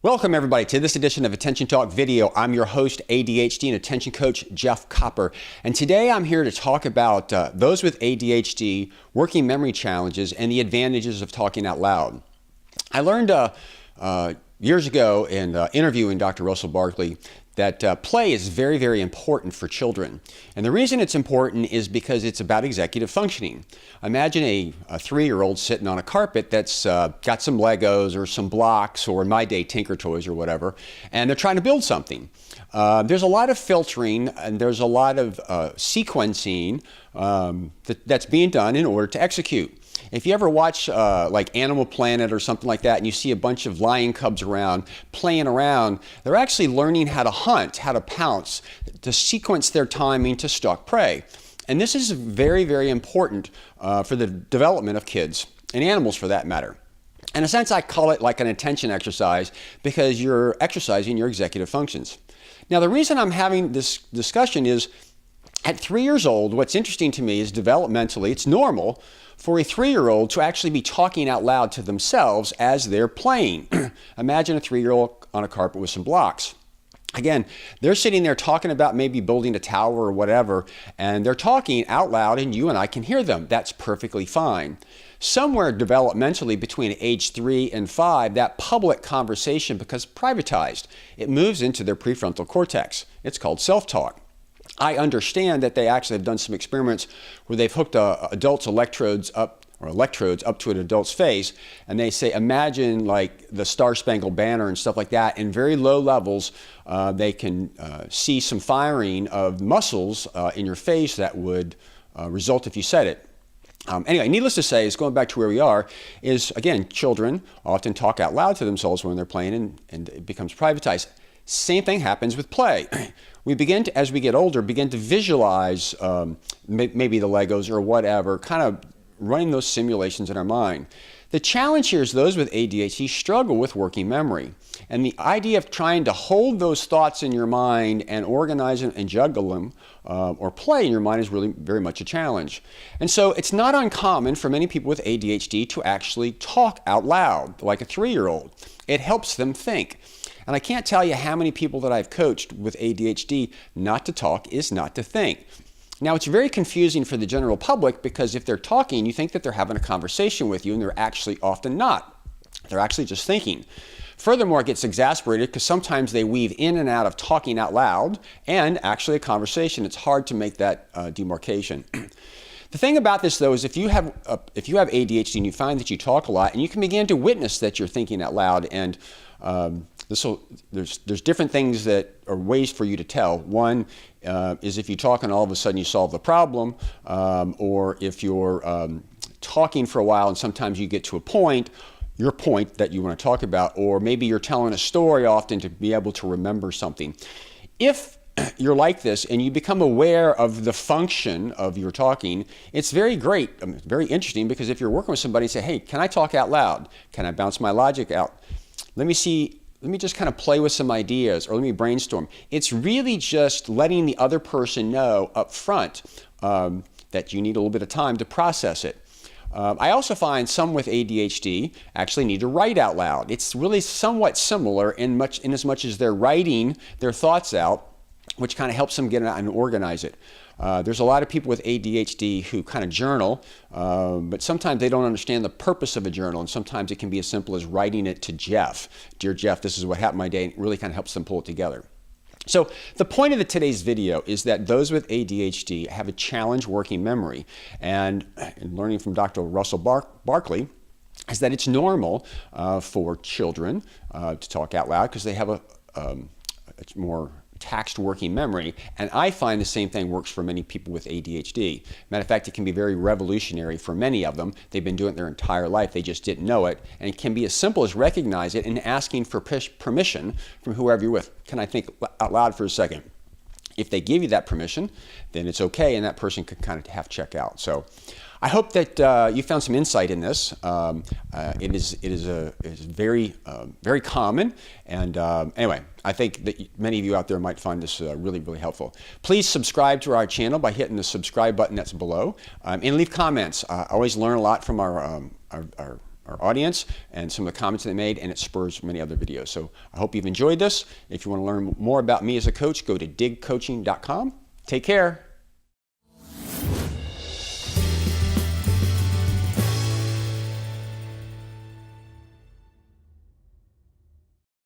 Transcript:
Welcome everybody to this edition of Attention Talk Video. I'm your host, ADHD and Attention Coach Jeff Copper. And today I'm here to talk about those with ADHD, working memory challenges, and the advantages of talking out loud. I learned years ago in interviewing Dr. Russell Barkley that play is very, very important for children. And the reason it's important is because it's about executive functioning. Imagine a 3-year-old sitting on a carpet that's got some Legos or some blocks, or in my day, Tinker Toys or whatever, and they're trying to build something. There's a lot of filtering and there's a lot of sequencing that's being done in order to execute. If you ever watch like Animal Planet or something like that, and you see a bunch of lion cubs around playing around, they're actually learning how to hunt, how to pounce, to sequence their timing to stalk prey. And this is very, very important for the development of kids and animals for that matter. In a sense, I call it like an attention exercise because you're exercising your executive functions. Now, the reason I'm having this discussion is at 3 years old, what's interesting to me is developmentally, it's normal for a 3-year-old to actually be talking out loud to themselves as they're playing. Imagine a 3-year-old on a carpet with some blocks. Again, they're sitting there talking about maybe building a tower or whatever, and they're talking out loud and you and I can hear them. That's perfectly fine. Somewhere developmentally between age 3 and 5, that public conversation becomes privatized. It moves into their prefrontal cortex. It's called self-talk. I understand that they actually have done some experiments where they've hooked adults' electrodes up to an adult's face, and they say, imagine like the Star-Spangled Banner and stuff like that. In very low levels, they can see some firing of muscles in your face that would result if you said it. Anyway, needless to say, is going back to where we are, is again, children often talk out loud to themselves when they're playing and it becomes privatized. Same thing happens with play. We begin to, as we get older, begin to visualize maybe the Legos or whatever, kind of running those simulations in our mind. The challenge here is those with ADHD struggle with working memory. And the idea of trying to hold those thoughts in your mind and organize them and juggle them or play in your mind is really very much a challenge. And so it's not uncommon for many people with ADHD to actually talk out loud, like a 3-year-old. It helps them think. And I can't tell you how many people that I've coached with ADHD, not to talk is not to think. Now, it's very confusing for the general public because if they're talking, you think that they're having a conversation with you, and they're actually often not. They're actually just thinking. Furthermore, it gets exasperated because sometimes they weave in and out of talking out loud and actually a conversation. It's hard to make that demarcation. The thing about this, though, is if you have ADHD and you find that you talk a lot, and you can begin to witness that you're thinking out loud, and there's different things that are ways for you to tell. One is if you talk and all of a sudden you solve the problem, or if you're talking for a while and sometimes you get to your point that you want to talk about, or maybe you're telling a story often to be able to remember something. If you're like this and you become aware of the function of your talking, it's very great, very interesting, because if you're working with somebody and say, hey, can I talk out loud? Can I bounce my logic out? Let me just kind of play with some ideas, or let me brainstorm. It's really just letting the other person know up front that you need a little bit of time to process it. I also find some with ADHD actually need to write out loud. It's really somewhat similar in as much as they're writing their thoughts out, which kind of helps them get out and organize it. There's a lot of people with ADHD who kind of journal, but sometimes they don't understand the purpose of a journal, and sometimes it can be as simple as writing it to Jeff. Dear Jeff, this is what happened my day, and it really kind of helps them pull it together. So the point of today's video is that those with ADHD have a challenge working memory, and learning from Dr. Russell Barkley is that it's normal for children to talk out loud because they have a more taxed working memory, and I find the same thing works for many people with ADHD. Matter of fact, it can be very revolutionary for many of them. They've been doing it their entire life, they just didn't know it, and it can be as simple as recognize it and asking for permission from whoever you're with. Can I think out loud for a second? If they give you that permission, then it's okay, and that person can kind of half check out. So I hope that you found some insight in this. It is very very common, and anyway, I think that many of you out there might find this really, really helpful. Please subscribe to our channel by hitting the subscribe button that's below, and leave comments. I always learn a lot from our our audience and some of the comments they made, and it spurs many other videos. So I hope you've enjoyed this. If you want to learn more about me as a coach, go to digcoaching.com. Take care.